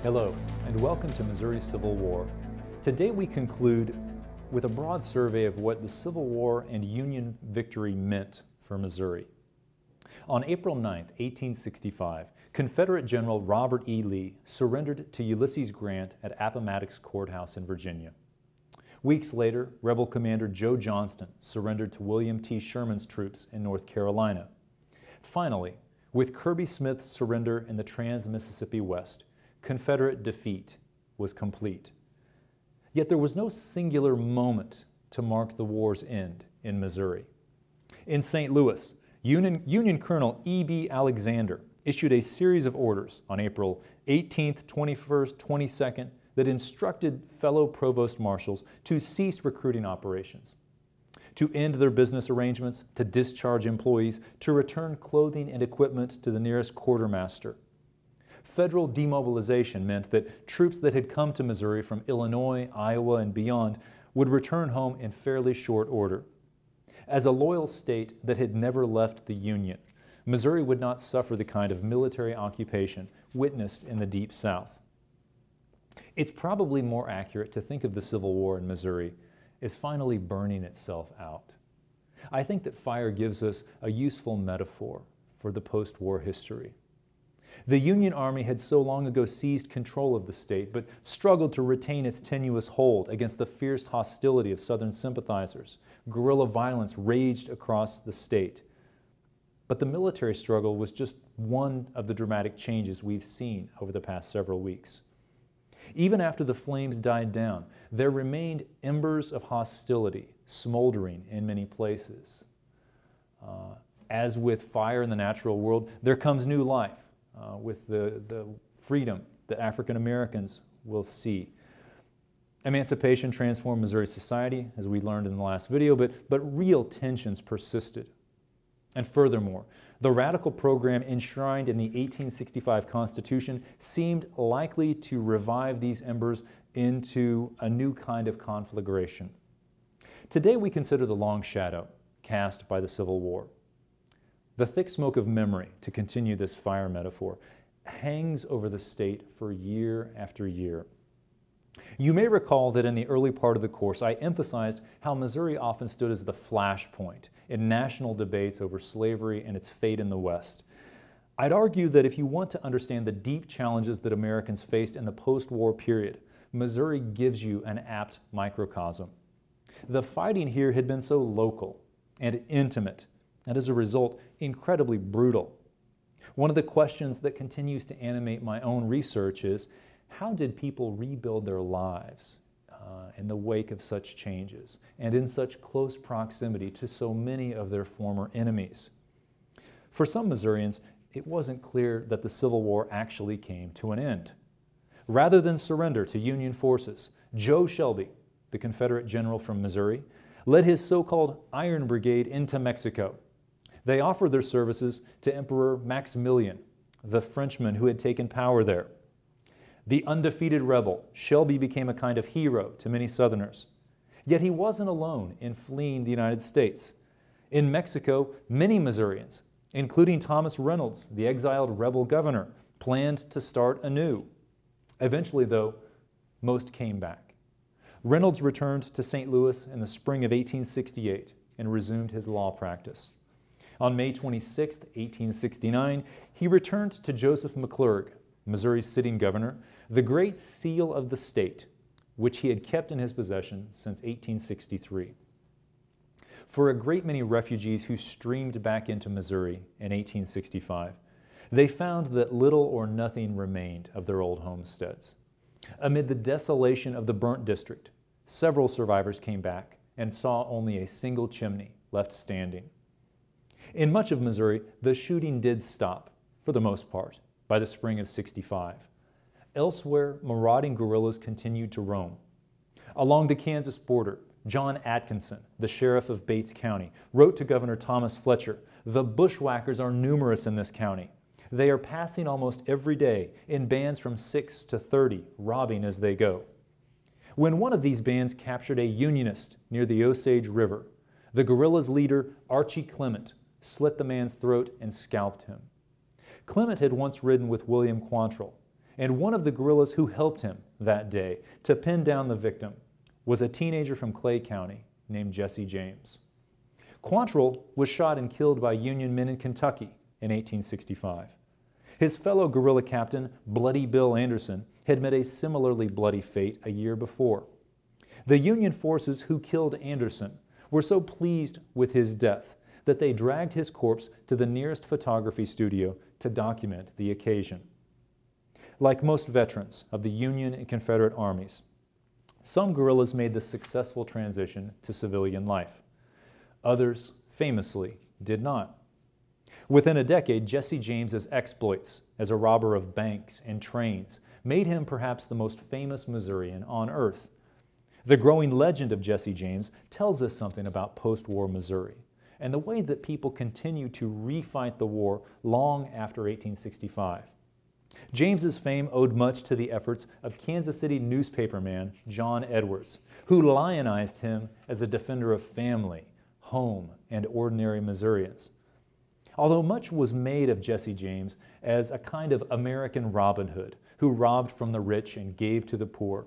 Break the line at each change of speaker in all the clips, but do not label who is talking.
Hello, and welcome to Missouri Civil War. Today we conclude with a broad survey of what the Civil War and Union victory meant for Missouri. On April 9, 1865, Confederate General Robert E. Lee surrendered to Ulysses Grant at Appomattox Courthouse in Virginia. Weeks later, Rebel Commander Joe Johnston surrendered to William T. Sherman's troops in North Carolina. Finally, with Kirby Smith's surrender in the Trans-Mississippi West, Confederate defeat was complete. Yet there was no singular moment to mark the war's end in Missouri. In St. Louis, Union Colonel E.B. Alexander issued a series of orders on April 18th, 21st, 22nd that instructed fellow provost marshals to cease recruiting operations, to end their business arrangements, to discharge employees, to return clothing and equipment to the nearest quartermaster. Federal demobilization meant that troops that had come to Missouri from Illinois, Iowa, and beyond would return home in fairly short order. As a loyal state that had never left the Union, Missouri would not suffer the kind of military occupation witnessed in the Deep South. It's probably more accurate to think of the Civil War in Missouri as finally burning itself out. I think that fire gives us a useful metaphor for the post-war history. The Union Army had so long ago seized control of the state, but struggled to retain its tenuous hold against the fierce hostility of Southern sympathizers. Guerrilla violence raged across the state. But the military struggle was just one of the dramatic changes we've seen over the past several weeks. Even after the flames died down, there remained embers of hostility smoldering in many places. As with fire in the natural world, there comes new life. With the freedom that African Americans will see. Emancipation transformed Missouri society, as we learned in the last video, but real tensions persisted. And furthermore, the radical program enshrined in the 1865 Constitution seemed likely to revive these embers into a new kind of conflagration. Today we consider the long shadow cast by the Civil War. The thick smoke of memory, to continue this fire metaphor, hangs over the state for year after year. You may recall that in the early part of the course, I emphasized how Missouri often stood as the flashpoint in national debates over slavery and its fate in the West. I'd argue that if you want to understand the deep challenges that Americans faced in the post-war period, Missouri gives you an apt microcosm. The fighting here had been so local and intimate, and as a result, incredibly brutal. One of the questions that continues to animate my own research is, how did people rebuild their lives in the wake of such changes and in such close proximity to so many of their former enemies? For some Missourians, it wasn't clear that the Civil War actually came to an end. Rather than surrender to Union forces, Joe Shelby, the Confederate general from Missouri, led his so-called Iron Brigade into Mexico. They offered their services to Emperor Maximilian, the Frenchman who had taken power there. The undefeated rebel, Shelby became a kind of hero to many Southerners. Yet he wasn't alone in fleeing the United States. In Mexico, many Missourians, including Thomas Reynolds, the exiled rebel governor, planned to start anew. Eventually, though, most came back. Reynolds returned to St. Louis in the spring of 1868 and resumed his law practice. On May 26, 1869, he returned to Joseph McClurg, Missouri's sitting governor, the great seal of the state, which he had kept in his possession since 1863. For a great many refugees who streamed back into Missouri in 1865, they found that little or nothing remained of their old homesteads. Amid the desolation of the burnt district, several survivors came back and saw only a single chimney left standing. In much of Missouri, the shooting did stop, for the most part, by the spring of '65. Elsewhere, marauding guerrillas continued to roam. Along the Kansas border, John Atkinson, the sheriff of Bates County, wrote to Governor Thomas Fletcher, "The bushwhackers are numerous in this county. They are passing almost every day in bands from 6 to 30, robbing as they go." When one of these bands captured a Unionist near the Osage River, the guerrillas' leader, Archie Clement, slit the man's throat and scalped him. Clement had once ridden with William Quantrill, and one of the guerrillas who helped him that day to pin down the victim was a teenager from Clay County named Jesse James. Quantrill was shot and killed by Union men in Kentucky in 1865. His fellow guerrilla captain, Bloody Bill Anderson, had met a similarly bloody fate a year before. The Union forces who killed Anderson were so pleased with his death that they dragged his corpse to the nearest photography studio to document the occasion. Like most veterans of the Union and Confederate armies, some guerrillas made the successful transition to civilian life. Others, famously, did not. Within a decade, Jesse James's exploits as a robber of banks and trains made him perhaps the most famous Missourian on earth. The growing legend of Jesse James tells us something about post-war Missouri and the way that people continue to refight the war long after 1865. James's fame owed much to the efforts of Kansas City newspaperman John Edwards, who lionized him as a defender of family, home, and ordinary Missourians. Although much was made of Jesse James as a kind of American Robin Hood who robbed from the rich and gave to the poor,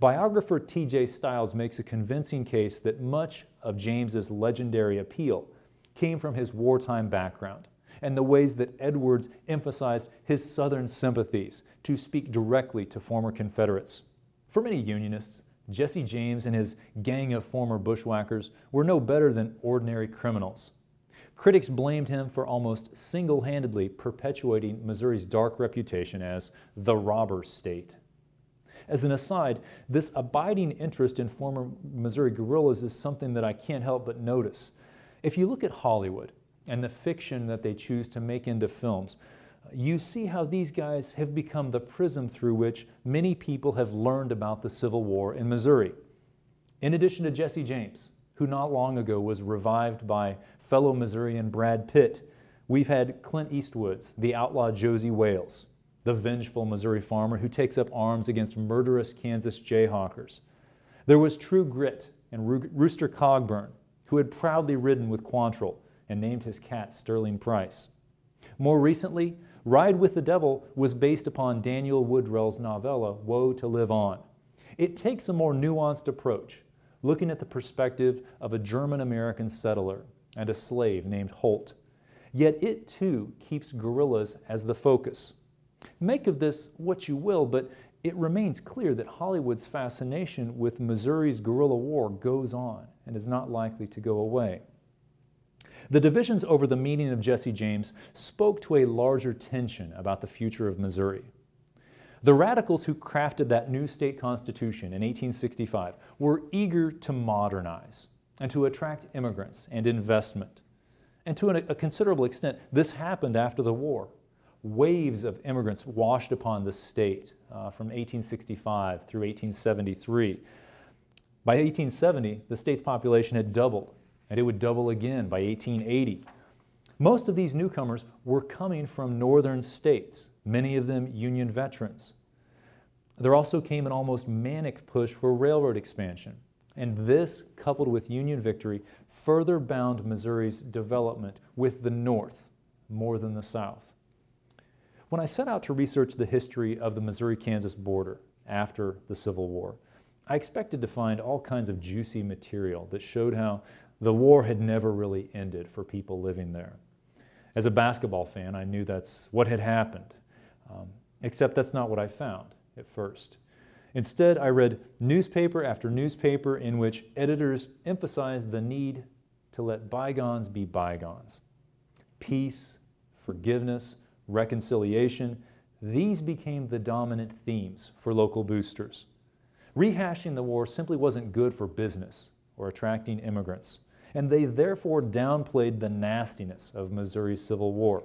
biographer T.J. Stiles makes a convincing case that much of James's legendary appeal came from his wartime background and the ways that Edwards emphasized his Southern sympathies to speak directly to former Confederates. For many Unionists, Jesse James and his gang of former bushwhackers were no better than ordinary criminals. Critics blamed him for almost single-handedly perpetuating Missouri's dark reputation as the robber state. As an aside, this abiding interest in former Missouri guerrillas is something that I can't help but notice. If you look at Hollywood and the fiction that they choose to make into films, you see how these guys have become the prism through which many people have learned about the Civil War in Missouri. In addition to Jesse James, who not long ago was revived by fellow Missourian Brad Pitt, we've had Clint Eastwood's the outlaw Josie Wales, the vengeful Missouri farmer who takes up arms against murderous Kansas Jayhawkers. There was True Grit and Rooster Cogburn, who had proudly ridden with Quantrill and named his cat Sterling Price. More recently, Ride with the Devil was based upon Daniel Woodrell's novella, Woe to Live On. It takes a more nuanced approach, looking at the perspective of a German-American settler and a slave named Holt. Yet it too keeps guerrillas as the focus. Make of this what you will, but it remains clear that Hollywood's fascination with Missouri's guerrilla war goes on and is not likely to go away. The divisions over the meaning of Jesse James spoke to a larger tension about the future of Missouri. The radicals who crafted that new state constitution in 1865 were eager to modernize and to attract immigrants and investment. And to a considerable extent, this happened after the war. Waves of immigrants washed upon the state from 1865 through 1873. By 1870, the state's population had doubled, and it would double again by 1880. Most of these newcomers were coming from northern states, many of them Union veterans. There also came an almost manic push for railroad expansion, and this, coupled with Union victory, further bound Missouri's development with the North more than the South. When I set out to research the history of the Missouri-Kansas border after the Civil War, I expected to find all kinds of juicy material that showed how the war had never really ended for people living there. As a basketball fan, I knew that's what had happened, except that's not what I found at first. Instead, I read newspaper after newspaper in which editors emphasized the need to let bygones be bygones. Peace, forgiveness, reconciliation, these became the dominant themes for local boosters. Rehashing the war simply wasn't good for business or attracting immigrants, and they therefore downplayed the nastiness of Missouri's Civil War.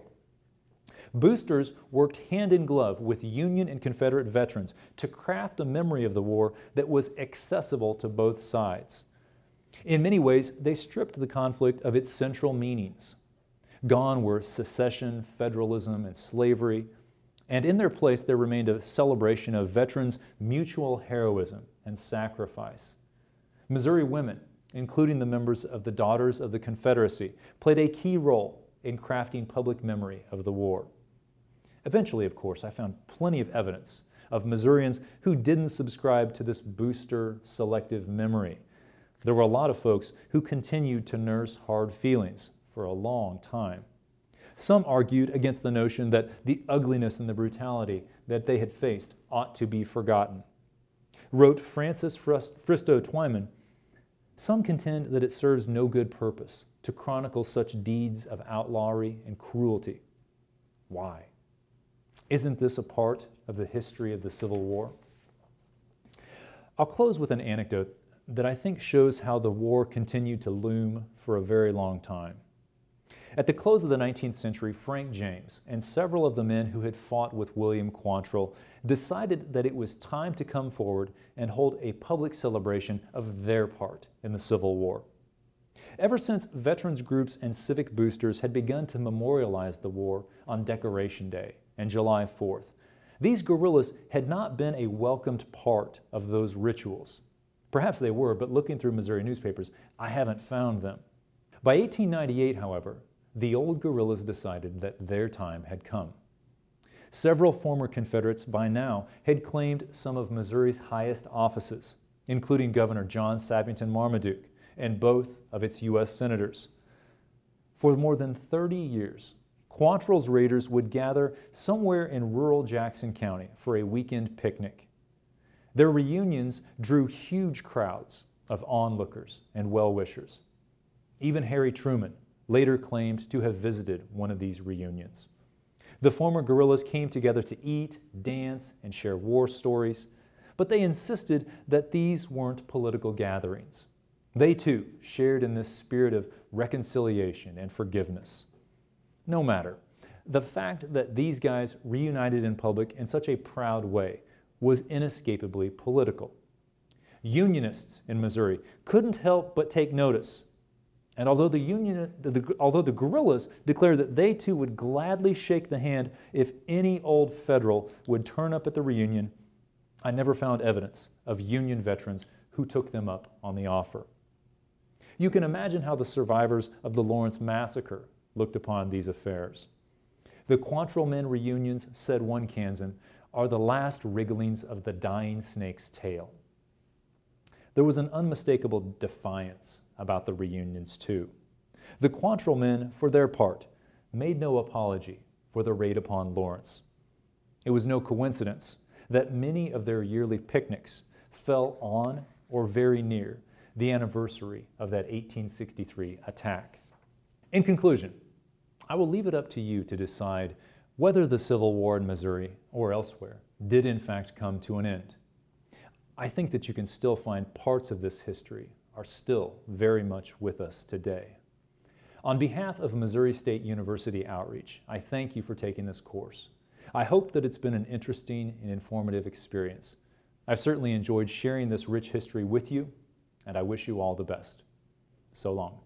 Boosters worked hand in glove with Union and Confederate veterans to craft a memory of the war that was accessible to both sides. In many ways, they stripped the conflict of its central meanings. Gone were secession, federalism, and slavery, and in their place there remained a celebration of veterans' mutual heroism and sacrifice. Missouri women, including the members of the Daughters of the Confederacy, played a key role in crafting public memory of the war. Eventually, of course, I found plenty of evidence of Missourians who didn't subscribe to this booster selective memory. There were a lot of folks who continued to nurse hard feelings for a long time. Some argued against the notion that the ugliness and the brutality that they had faced ought to be forgotten. Wrote Francis Fristo Twyman, "Some contend that it serves no good purpose to chronicle such deeds of outlawry and cruelty." Why? Isn't this a part of the history of the Civil War? I'll close with an anecdote that I think shows how the war continued to loom for a very long time. At the close of the 19th century, Frank James and several of the men who had fought with William Quantrill decided that it was time to come forward and hold a public celebration of their part in the Civil War. Ever since veterans groups and civic boosters had begun to memorialize the war on Decoration Day and July 4th, these guerrillas had not been a welcomed part of those rituals. Perhaps they were, but looking through Missouri newspapers, I haven't found them. By 1898, however, the old guerrillas decided that their time had come. Several former Confederates by now had claimed some of Missouri's highest offices, including Governor John Sabington Marmaduke and both of its U.S. senators. For more than 30 years, Quantrill's raiders would gather somewhere in rural Jackson County for a weekend picnic. Their reunions drew huge crowds of onlookers and well-wishers. Even Harry Truman later claimed to have visited one of these reunions. The former guerrillas came together to eat, dance, and share war stories, but they insisted that these weren't political gatherings. They too shared in this spirit of reconciliation and forgiveness. No matter, the fact that these guys reunited in public in such a proud way was inescapably political. Unionists in Missouri couldn't help but take notice. And although the guerrillas declared that they too would gladly shake the hand if any old Federal would turn up at the reunion, I never found evidence of Union veterans who took them up on the offer. You can imagine how the survivors of the Lawrence Massacre looked upon these affairs. The Quantrill men reunions, said one Kansan, are the last wrigglings of the dying snake's tail. There was an unmistakable defiance about the reunions too. The Quantrill men, for their part, made no apology for the raid upon Lawrence. It was no coincidence that many of their yearly picnics fell on or very near the anniversary of that 1863 attack. In conclusion, I will leave it up to you to decide whether the Civil War in Missouri or elsewhere did in fact come to an end. I think that you can still find parts of this history are still very much with us today. On behalf of Missouri State University Outreach, I thank you for taking this course. I hope that it's been an interesting and informative experience. I've certainly enjoyed sharing this rich history with you, and I wish you all the best. So long.